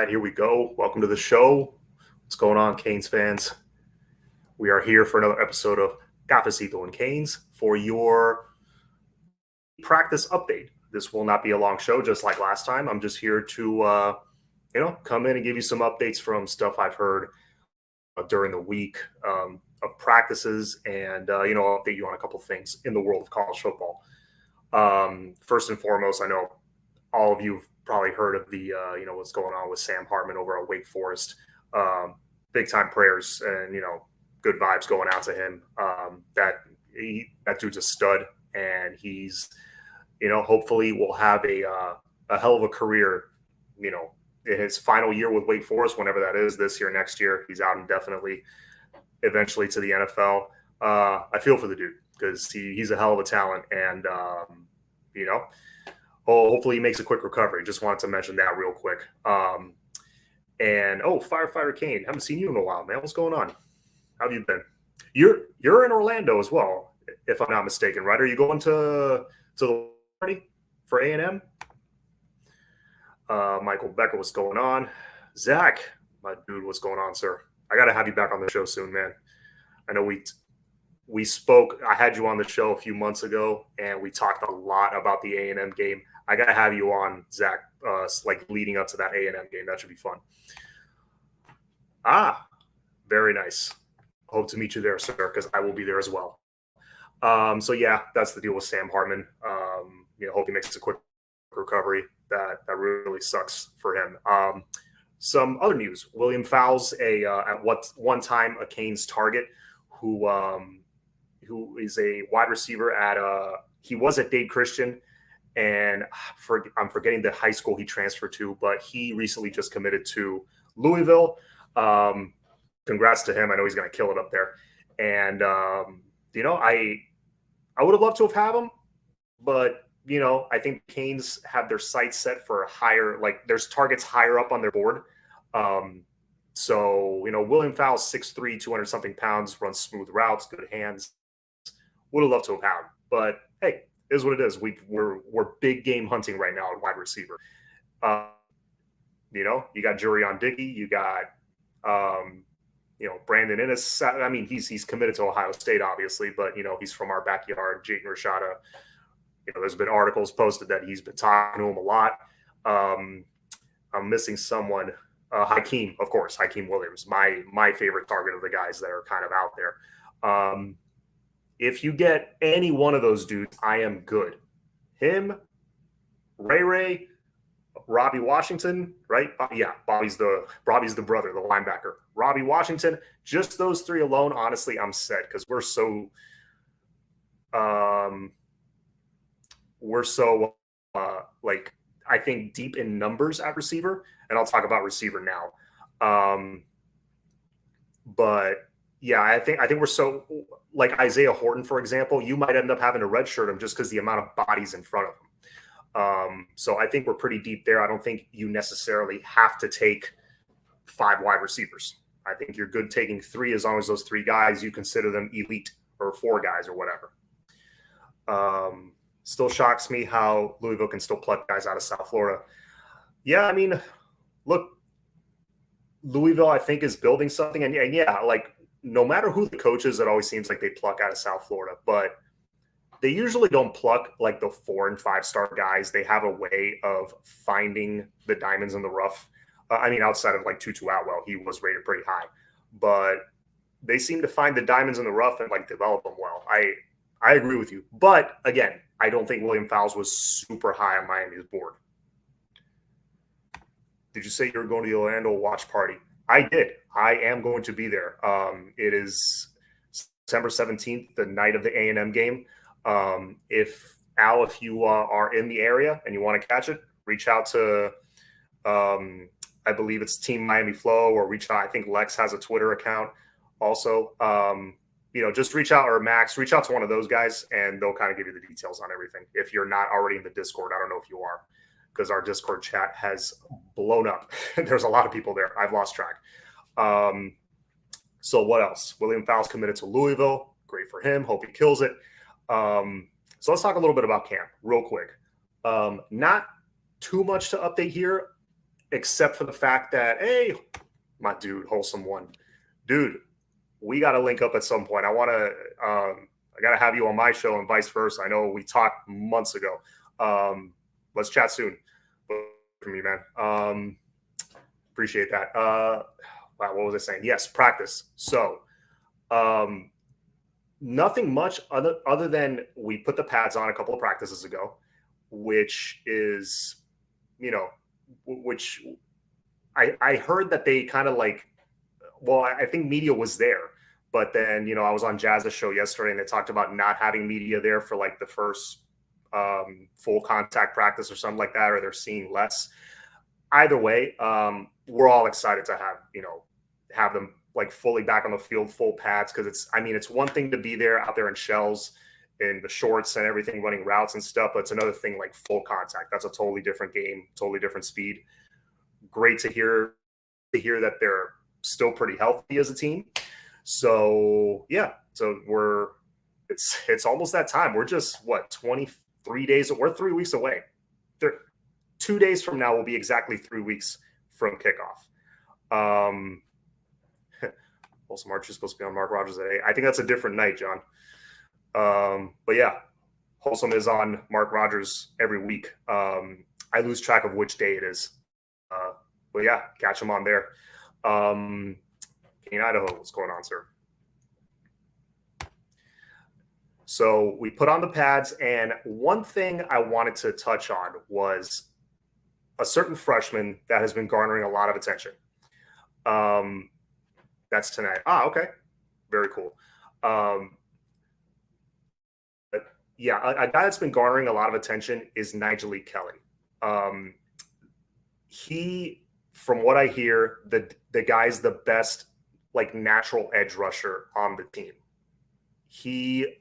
right, here we go. Welcome to the show. What's going on, Canes fans? We are here for another episode of Cafecito and Canes for your practice update. This will not be a long show, just like last time. I'm just here to, come in and give you some updates from stuff I've heard during the week of practices, and update you on a couple things in the world of college football. First and foremost, I know all of you have probably heard of the what's going on with Sam Hartman over at Wake Forest. Big time prayers and good vibes going out to him. That dude's a stud, and he's hopefully will have a hell of a career. In his final year with Wake Forest, whenever that is, this year, next year, he's out indefinitely. Eventually to the NFL. I feel for the dude because he's a hell of a talent, and hopefully he makes a quick recovery. Just wanted to mention that real quick. Firefighter Kane, haven't seen you in a while, man. What's going on? How have you been? You're in Orlando as well, if I'm not mistaken, right? Are you going to the party for A&M? Michael Becker, what's going on? Zach, my dude, what's going on, sir? I got to have you back on the show soon, man. I know we spoke. I had you on the show a few months ago, and we talked a lot about the A&M game. I got to have you on, Zach, leading up to that A&M game. That should be fun. Very nice. Hope to meet you there, sir, because I will be there as well. That's the deal with Sam Hartman. Hope he makes a quick recovery. That really sucks for him. Some other news: William Fowles, at one time a Canes target, who is a wide receiver he was at Dade Christian, and I'm forgetting the high school he transferred to, but he recently just committed to Louisville. Congrats to him. I know he's going to kill it up there. And I would have loved to have had him, but I think Canes have their sights set for higher, there's targets higher up on their board. William Fowles, 6'3", 200 something pounds, runs smooth routes, good hands. Would have loved to have had him, but hey, it is what it is. We're big game hunting right now at wide receiver. You got Jurion Dickey, you got Brandon Innes. I mean, he's committed to Ohio State, obviously, but he's from our backyard. Jayden Rashada. There's been articles posted that he's been talking to him a lot. I'm missing someone. Hakeem, of course, Hakeem Williams, my favorite target of the guys that are kind of out there. If you get any one of those dudes, I am good. Him, Ray, Robbie Washington, right? Yeah, Bobby's the brother, the linebacker. Robbie Washington, just those three alone, honestly, I'm set because we're so I think deep in numbers at receiver, and I'll talk about receiver now. But yeah, I think we're so, like Isaiah Horton, for example, you might end up having to redshirt him just because the amount of bodies in front of him. So I think we're pretty deep there. I don't think you necessarily have to take 5 wide receivers. I think you're good taking 3 as long as those 3 guys, you consider them elite, or 4 guys or whatever. Still shocks me how Louisville can still pluck guys out of South Florida. Yeah, I mean, look, Louisville, I think, is building something. And yeah, no matter who the coach is, it always seems like they pluck out of South Florida. But they usually don't pluck the 4- and 5-star guys. They have a way of finding the diamonds in the rough. Outside of Tutu Atwell, he was rated pretty high. But they seem to find the diamonds in the rough and develop them well. I agree with you. But again, I don't think William Fowles was super high on Miami's board. Did you say you were going to the Orlando watch party? I did. I am going to be there. It is September 17th, the night of the A&M game. If you are in the area and you want to catch it, reach out to, I believe it's Team Miami Flow, or reach out. I think Lex has a Twitter account also. Just reach out, or Max, reach out to one of those guys, and they'll kind of give you the details on everything. If you're not already in the Discord, I don't know if you are, because our Discord chat has blown up. There's a lot of people there. I've lost track. So what else? William Fowles committed to Louisville. Great for him. Hope he kills it. So let's talk a little bit about camp real quick. Not too much to update here. except for the fact that, hey, my dude, Wholesome One, dude, we got to link up at some point. I got to have you on my show and vice versa. I know we talked months ago. Let's chat soon. For me, man. Appreciate that. Wow, what was I saying? Yes, practice. So, nothing much other than we put the pads on a couple of practices ago, which is, which I heard that they kind of like, well, I think media was there, but then, I was on Jazz's show yesterday and they talked about not having media there for like the first full contact practice or something like that, or they're seeing less. Either way, we're all excited to have them like fully back on the field, full pads. Cause it's one thing to be there out there in shells in the shorts and everything, running routes and stuff, but it's another thing like full contact. That's a totally different game, totally different speed. Great to hear that they're still pretty healthy as a team. So yeah, it's almost that time. We're just 23 days. We're 3 weeks away. 2 days from now will be exactly 3 weeks from kickoff. Also, March is supposed to be on Mark Rogers at 8. I think that's a different night, John. But yeah, Wholesome is on Mark Rogers every week. I lose track of which day it is. But yeah, catch him on there. In Idaho, what's going on, sir? So we put on the pads, and one thing I wanted to touch on was a certain freshman that has been garnering a lot of attention. That's tonight. Okay. Very cool. But yeah, a guy that's been garnering a lot of attention is Nigel Kelly. He, from what I hear, the guy's the best like natural edge rusher on the team. He,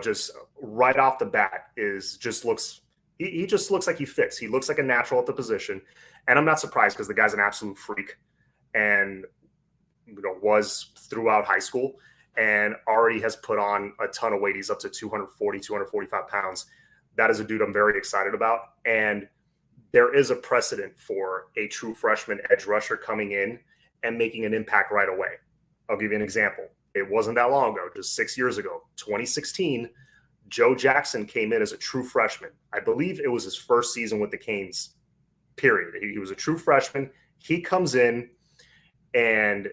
just right off the bat he just looks like he fits. He looks like a natural at the position. And I'm not surprised because the guy's an absolute freak and was throughout high school and already has put on a ton of weight. He's up to 240, 245 pounds. That is a dude I'm very excited about. And there is a precedent for a true freshman edge rusher coming in and making an impact right away. I'll give you an example. It wasn't that long ago, just 6 years ago, 2016, Joe Jackson came in as a true freshman. I believe it was his first season with the Canes, period. He was a true freshman. He comes in and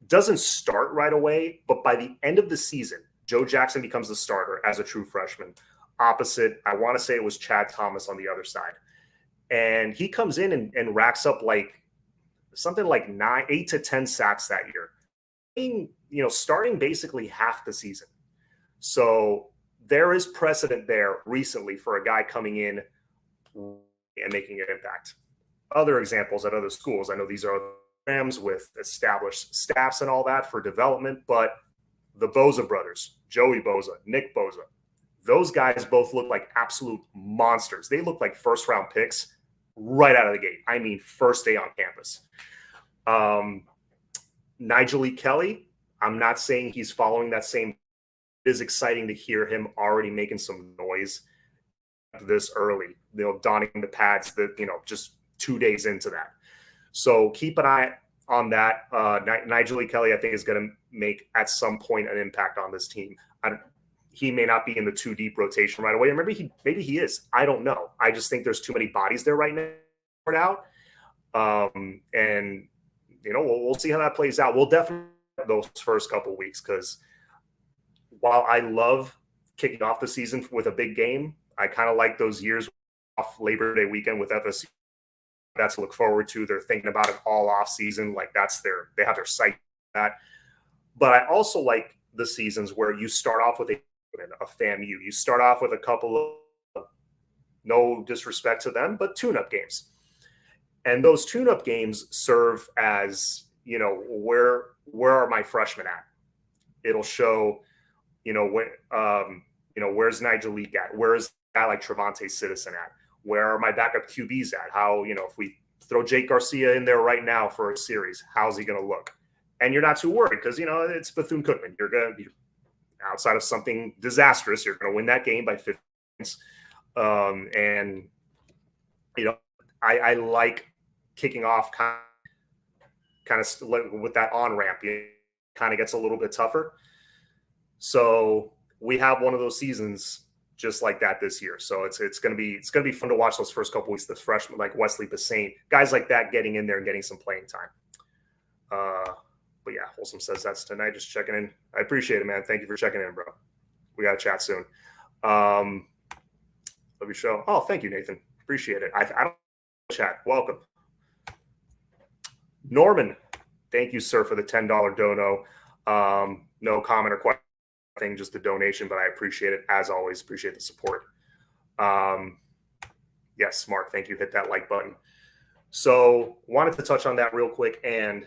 doesn't start right away, but by the end of the season, Joe Jackson becomes the starter as a true freshman. Opposite, I want to say it was Chad Thomas on the other side. And he comes in and racks up like something like 8 to 10 sacks that year. Starting basically half the season. So there is precedent there recently for a guy coming in and making an impact. Other examples at other schools, I know these are programs with established staffs and all that for development, but the Boza brothers, Joey Boza, Nick Boza, those guys both look like absolute monsters. They look like first-round picks right out of the gate. I mean, first day on campus. Nigel Kelly, I'm not saying he's following that same. It is exciting to hear him already making some noise this early, donning the pads just 2 days into that. So keep an eye on that. Nigel Kelly, I think, is going to make at some point an impact on this team. He may not be in the 2 deep rotation right away, or maybe he is. I don't know. I just think there's too many bodies there right now. And we'll see how that plays out. We'll definitely those first couple of weeks because while I love kicking off the season with a big game, I kind of like those years off Labor Day weekend with FSU. That's to look forward to. They're thinking about it all off season. Like they have their sight on that. But I also like the seasons where you start off with a FAMU. You start off with a couple of, no disrespect to them, but tune-up games. And those tune-up games serve as, where are my freshmen at? It'll show, where's Nigel Leak at? Where's a guy like Trevante Citizen at? Where are my backup QBs at? How, if we throw Jake Garcia in there right now for a series, how's he going to look? And you're not too worried because, it's Bethune-Cookman. You're going to be outside of something disastrous. You're going to win that game by 15 points. I like kicking off kind of with that on ramp, it kind of gets a little bit tougher. So we have one of those seasons just like that this year. So it's gonna be fun to watch those first couple weeks. The freshmen like Wesley Bassane, guys like that getting in there and getting some playing time. But yeah, Wholesome says that's tonight. Just checking in. I appreciate it, man. Thank you for checking in, bro. We gotta chat soon. Love your show. Oh, thank you, Nathan. Appreciate it. I don't chat. Welcome. Norman, thank you, sir, for the $10 dono. No comment or question. Just the donation, but I appreciate it as always. Appreciate the support. Yes, Mark, thank you. Hit that like button. So wanted to touch on that real quick, and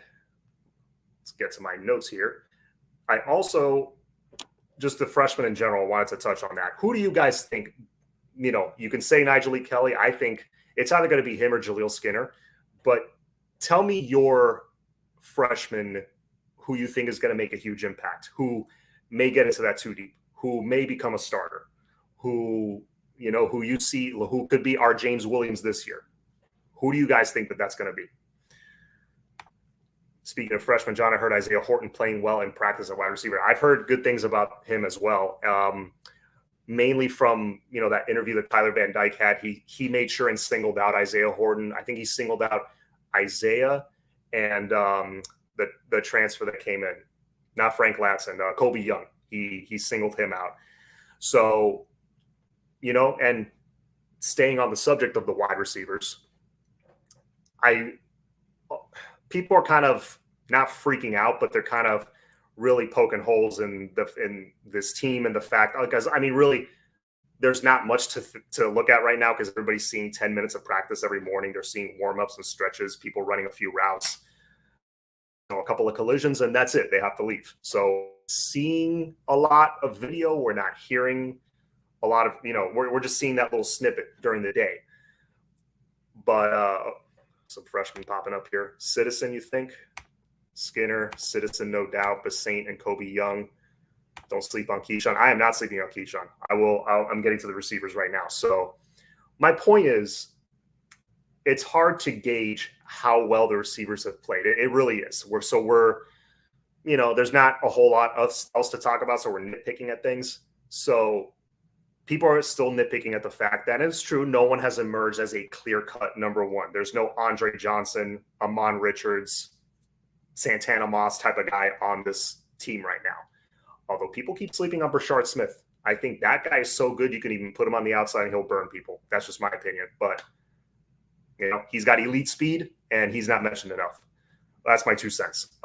let's get to my notes here. I also, just the freshmen in general, wanted to touch on that. Who do you guys think? You know, you can say Nigel Lee Kelly. I think it's either going to be him or Jaleel Skinner, but tell me your freshman who you think is going to make a huge impact, who may get into that 2 deep, who may become a starter, who you see, who could be our James Williams this year. Who do you guys think that's going to be? Speaking of freshmen, John, I heard Isaiah Horton playing well in practice at wide receiver. I've heard good things about him as well. Mainly from, that interview that Tyler Van Dyke had. He made sure and singled out Isaiah Horton. I think he singled out Isaiah and the transfer that came in. Not Frank Latson, Kobe Young. He singled him out. So, and staying on the subject of the wide receivers, people are kind of not freaking out, but they're kind of really poking holes in this team and the fact, because really, there's not much to look at right now because everybody's seeing 10 minutes of practice every morning. They're seeing warm-ups and stretches, people running a few routes. A couple of collisions, and that's it. They have to leave. So seeing a lot of video, we're not hearing a lot of, we're just seeing that little snippet during the day. But some freshmen popping up here. Citizen, you think? Skinner, Citizen, no doubt. Bassane and Kobe Young. Don't sleep on Keyshawn. I am not sleeping on Keyshawn. I'm getting to the receivers right now. So my point is, it's hard to gauge how well the receivers have played. It really is. We're there's not a whole lot else to talk about, so we're nitpicking at things. So people are still nitpicking at the fact that it's true, no one has emerged as a clear-cut number one. There's no Andre Johnson, Amon Richards, Santana Moss type of guy on this team right now. Although people keep sleeping on Brashard Smith. I think that guy is so good you can even put him on the outside and he'll burn people. That's just my opinion. But he's got elite speed, and he's not mentioned enough. That's my 2 cents.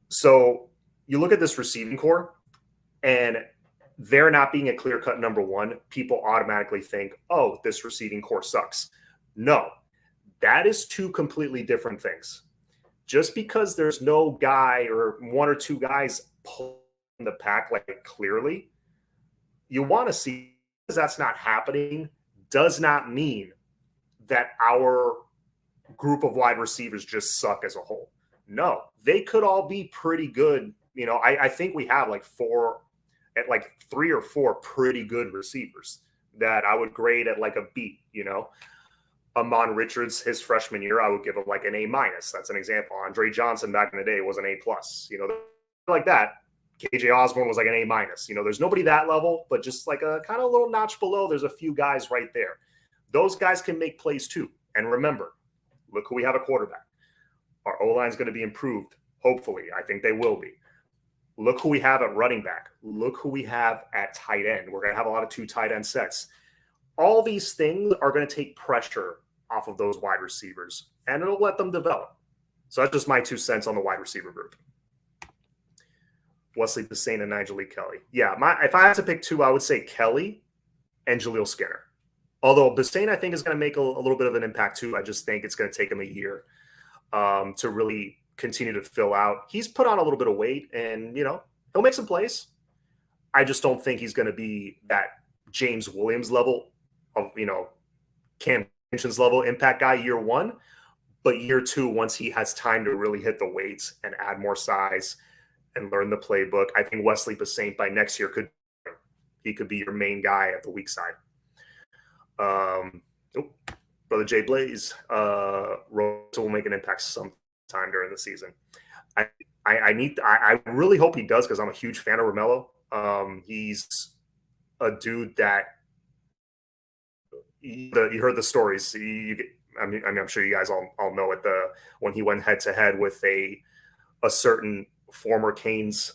So you look at this receiving core, and they're not being a clear-cut number one. People automatically think, oh, this receiving core sucks. No, that is 2 completely different things. Just because there's no guy or 1 or 2 guys pulling the pack like clearly, you want to see that's not happening does not mean that our group of wide receivers just suck as a whole. No, they could all be pretty good. I think we have like 3 or 4 pretty good receivers that I would grade at like a B. Amon Richards, his freshman year, I would give him like an A-. That's an example. Andre Johnson back in the day was an A+. Like that. KJ Osborne was like an A-. There's nobody that level, but just like a kind of little notch below, there's a few guys right there. Those guys can make plays too. And remember, look who we have a quarterback. Our O-line is going to be improved, hopefully. I think they will be. Look who we have at running back. Look who we have at tight end. We're going to have a lot of 2 tight end sets. All these things are going to take pressure off of those wide receivers, and it'll let them develop. So that's just my 2 cents on the wide receiver group. Wesley Bassane and Nigel Lee Kelly. Yeah, if I had to pick 2, I would say Kelly and Jaleel Skinner. Although Bassane, I think, is going to make a little bit of an impact too. I just think it's going to take him a year to really continue to fill out. He's put on a little bit of weight, and he'll make some plays. I just don't think he's going to be that James Williams level of Cam Newton's level impact guy year 1. But year 2, once he has time to really hit the weights and add more size and learn the playbook, I think Wesley Bassane by next year could be your main guy at the weak side. Brother Jay Blaze, Rosa will make an impact sometime during the season. I really hope he does because I'm a huge fan of Romello. He's a dude that you heard the stories. I'm sure you guys all know it. When he went head to head with a certain former Canes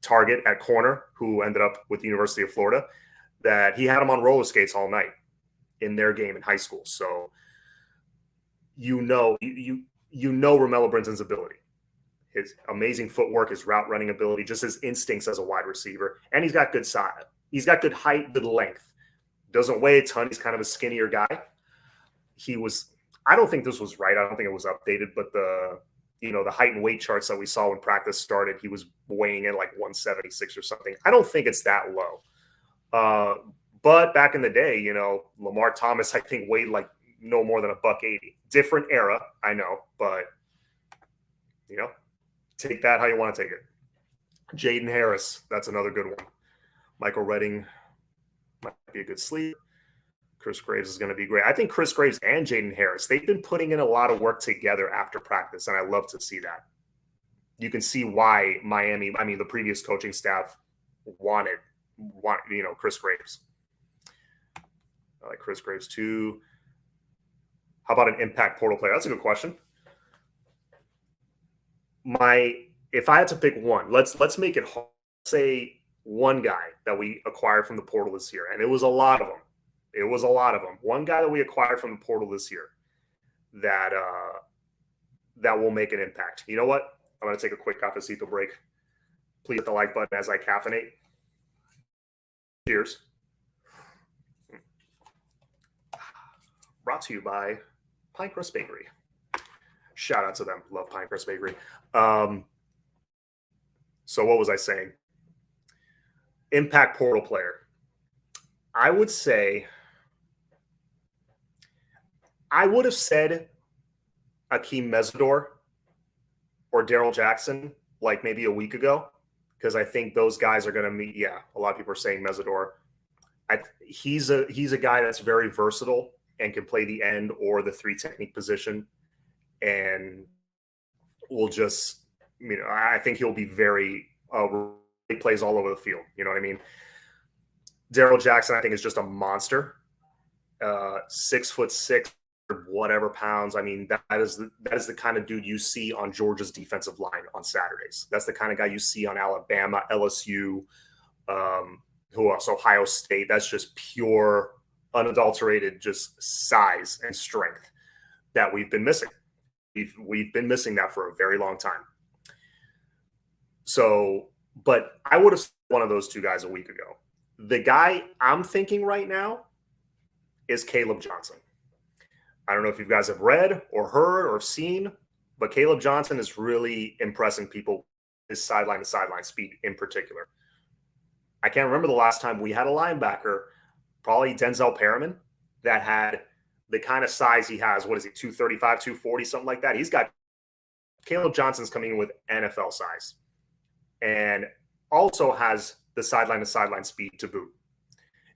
target at corner who ended up with the University of Florida, that he had him on roller skates all night in their game in high school. So you know Romello Brinton's ability, his amazing footwork, his route running ability, just his instincts as a wide receiver, and he's got good size. He's got good height, good length. Doesn't weigh a ton. He's kind of a skinnier guy. I don't think this was right. I don't think it was updated, but the height and weight charts that we saw when practice started, he was weighing in like 176 or something. I don't think it's that low. But back in the day, Lamar Thomas, I think, weighed like no more than $180. Different era, I know, but take that how you want to take it. Jaden Harris, that's another good one. Michael Redding might be a good sleep. Chris Graves is going to be great. I think Chris Graves and Jaden Harris, they've been putting in a lot of work together after practice, and I love to see that. You can see why the previous coaching staff wanted Chris Graves. I like Chris Graves too. How about an impact portal player? That's a good question. If I had to pick one, let's make it hard. Say one guy that we acquired from the portal this year, and it was a lot of them. One guy that we acquired from the portal this year that will make an impact. You know what? I'm going to take a quick cafecito break. Please hit the like button as I caffeinate. Cheers. Brought to you by Pinecrest Bakery. Shout out to them. Love Pinecrest Bakery. So what was I saying? Impact portal player. I would have said Akeem Mesidor or Daryl Jackson like maybe a week ago, because I think those guys are going to meet. Yeah, a lot of people are saying Mesidor. He's a guy that's very versatile and can play the end or the 3 technique position, and will just, I think he'll be very he plays all over the field. You know what I mean? Daryl Jackson, I think, is just a monster. 6'6", whatever pounds. I mean, that is the kind of dude you see on Georgia's defensive line on Saturdays. That's the kind of guy you see on Alabama, LSU, who else? Ohio State. That's just pure, unadulterated, just size and strength that we've been missing. We've been missing that for a very long time. So, but I would have said one of those two guys a week ago. The guy I'm thinking right now is Caleb Johnson. I don't know if you guys have read or heard or seen, but Caleb Johnson is really impressing people, his sideline to sideline speed in particular. I can't remember the last time we had a linebacker, probably Denzel Perriman, that had the kind of size he has. What is he, 235, 240, something like that? Caleb Johnson's coming in with NFL size and also has the sideline to sideline speed to boot.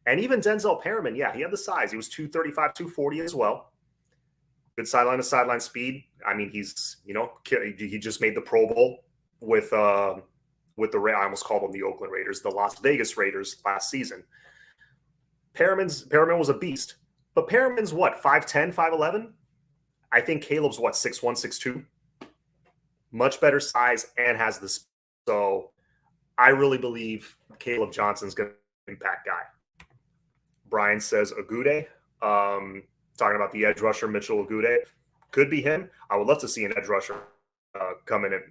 And even Denzel Perriman, yeah, he had the size. He was 235, 240 as well. Good sideline to sideline speed. I mean, he's, he just made the Pro Bowl with the I almost called them the Oakland Raiders, the Las Vegas Raiders last season. Perriman was a beast, but Perriman's what, 5'10", 5'11"? I think Caleb's what, 6'1", 6'2"? Much better size and has the speed. So I really believe Caleb Johnson's going to be an impact guy. Brian says Agude, talking about the edge rusher Mitchell Agude. Could be him. I would love to see an edge rusher come in and,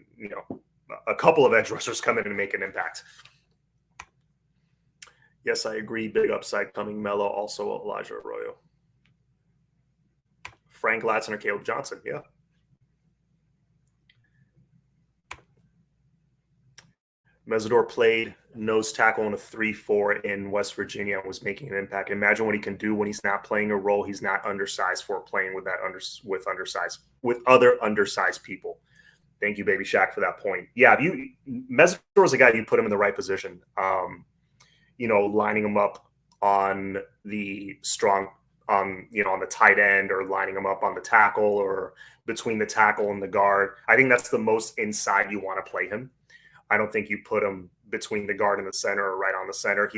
a couple of edge rushers come in and make an impact. Yes, I agree. Big upside coming. Mello, also Elijah Arroyo. Frank Latson or Caleb Johnson, yeah. Mesidor played nose tackle in a 3-4 in West Virginia and was making an impact. Imagine what he can do when he's not playing a role he's not undersized for, playing with other undersized people. Thank you, Baby Shaq, for that point. Yeah, Mesidor is a guy you put him in the right position. Lining him up on the strong on the tight end or lining him up on the tackle or between the tackle and the guard. I think that's the most inside you want to play him. I don't think you put him between the guard and the center or right on the center. I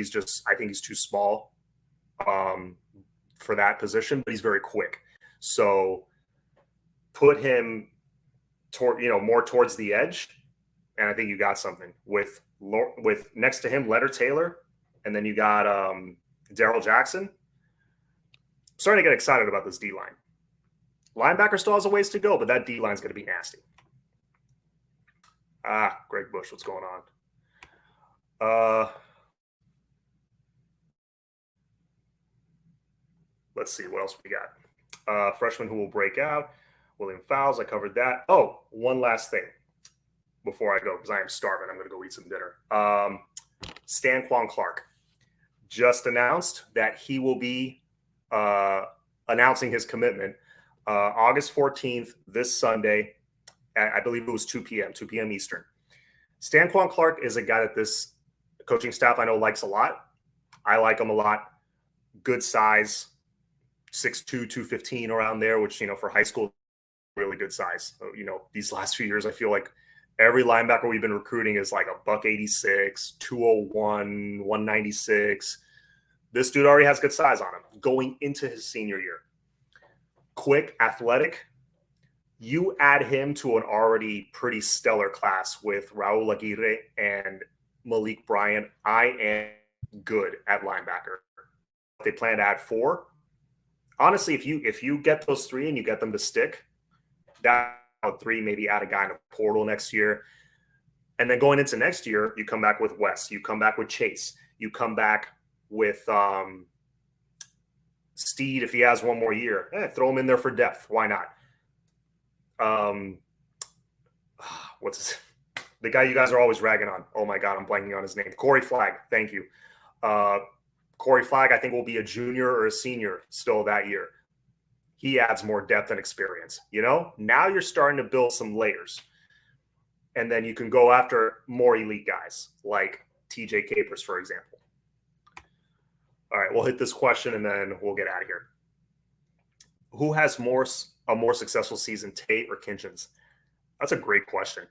think he's too small for that position, but he's very quick. So put him more towards the edge, and I think you got something with next to him Leonard Taylor, and then you got Darrell Jackson. I'm starting to get excited about this D line. Linebacker still has a ways to go, but that D line is going to be nasty. Greg Bush, what's going on? Let's see what else we got. Freshman who will break out. William Fowles, I covered that. Oh, one last thing before I go, because I am starving. I'm going to go eat some dinner. Stanquan Clark just announced that he will be announcing his commitment August 14th, this Sunday. I believe it was 2 p.m. Eastern. Stanquan Clark is a guy that this coaching staff I know likes a lot. I like him a lot. Good size, 6'2", 215 around there, which, for high school, really good size. So, these last few years, I feel like every linebacker we've been recruiting is like a $186, 201, 196. This dude already has good size on him going into his senior year. Quick, athletic. You add him to an already pretty stellar class with Raul Aguirre and Malik Bryant. I am good at linebacker. They plan to add 4. Honestly, if you get those 3 and you get them to stick, that 3, maybe add a guy in a portal next year. And then going into next year, you come back with Wes. You come back with Chase. You come back with Steed if he has one more year. Throw him in there for depth. Why not? The guy you guys are always ragging on? Oh my God, I'm blanking on his name. Corey Flagg. Thank you. Corey Flagg, I think, will be a junior or a senior still that year. He adds more depth and experience. Now you're starting to build some layers. And then you can go after more elite guys like TJ Capers, for example. All right, we'll hit this question and then we'll get out of here. Who has a more successful season, Tate or Kinchins? That's a great question.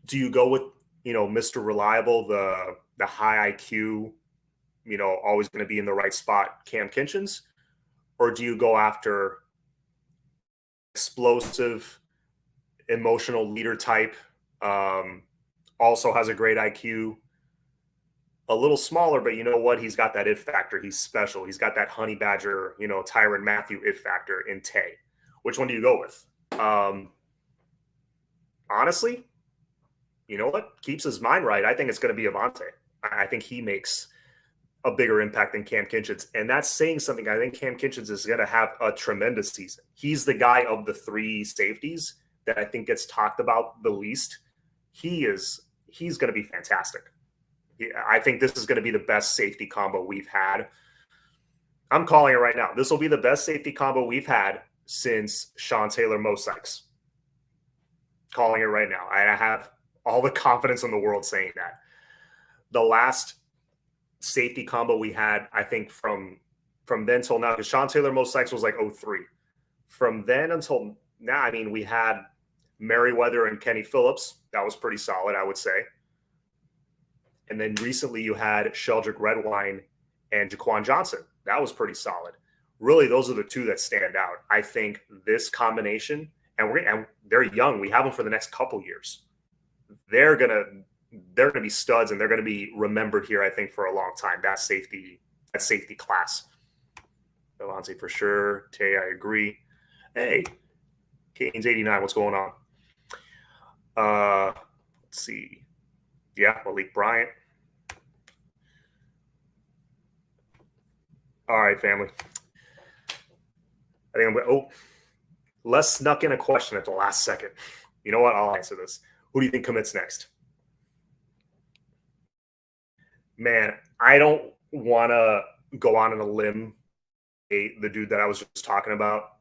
Do you go with, Mr. Reliable, the high IQ, always going to be in the right spot, Cam Kinchins? Or do you go after explosive, emotional leader type, also has a great IQ, a little smaller, but you know what? He's got that it factor. He's special. He's got that honey badger, Tyrann Mathieu it factor in Tay. Which one do you go with? Honestly, you know what? Keeps his mind right. I think it's going to be Avante. I think he makes a bigger impact than Cam Kinchins. And that's saying something. I think Cam Kinchins is going to have a tremendous season. He's the guy of the 3 safeties that I think gets talked about the least. He's going to be fantastic. I think this is going to be the best safety combo we've had. I'm calling it right now. This will be the best safety combo we've had since Sean Taylor, Mo Sykes. Calling it right now. I have all the confidence in the world saying that. The last safety combo we had, I think from then till now, because Sean Taylor, Mo Sykes was like 03. From then until now, we had Merriweather and Kenny Phillips. That was pretty solid, I would say. And then recently you had Sheldrick Redwine and Jaquan Johnson. That was pretty solid. Really, those are the 2 that stand out. I think this combination, and they're young. We have them for the next couple years. They're gonna be studs, and they're gonna be remembered here, I think, for a long time. That safety class. Avante for sure. Tay, I agree. Hey, Canes 89, what's going on? Let's see. Yeah, Malik Bryant. All right, family. I think Les snuck in a question at the last second. You know what? I'll answer this. Who do you think commits next? Man, I don't want to go on a limb. The dude that I was just talking about,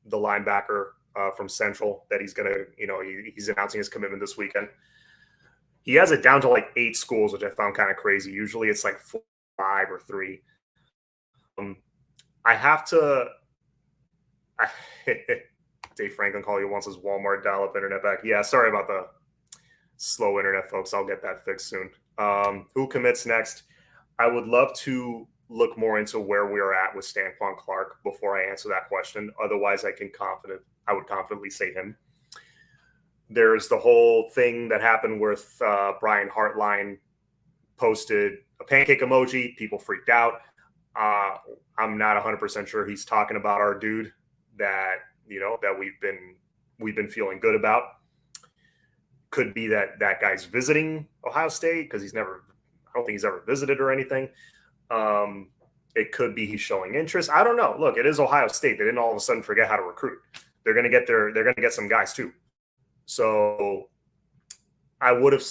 the linebacker from Central, that he's going to, he's announcing his commitment this weekend. He has it down to like 8 schools, which I found kind of crazy. Usually it's like 4, 5, or 3. I have to. Dave Franklin call you once his Walmart dial-up internet back. Yeah, sorry about the slow internet, folks. I'll get that fixed soon. Who commits next? I would love to look more into where we are at with Stanquan Clark before I answer that question. Otherwise, I would confidently say him. There's the whole thing that happened with Brian Hartline posted a pancake emoji. People freaked out. I'm not 100% sure he's talking about our dude that we've been feeling good about. Could be that guy's visiting Ohio State because I don't think he's ever visited or anything. It could be he's showing interest. I don't know. Look, it is Ohio State. They didn't all of a sudden forget how to recruit. They're going to get some guys too. So I would have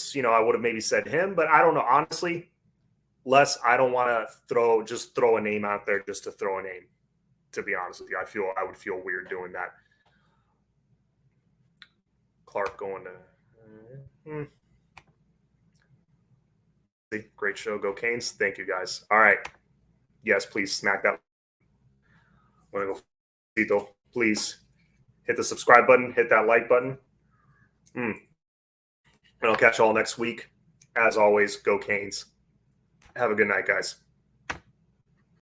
maybe said him, but I don't know. Honestly, Les, I don't want to throw a name out there just to throw a name. To be honest with you, I would feel weird doing that. Clark going to great show. Go Canes. Thank you guys. All right. Yes, please smack that. I'm gonna go Tito. Please hit the subscribe button, hit that like button. And I'll catch you all next week. As always, go Canes. Have a good night, guys.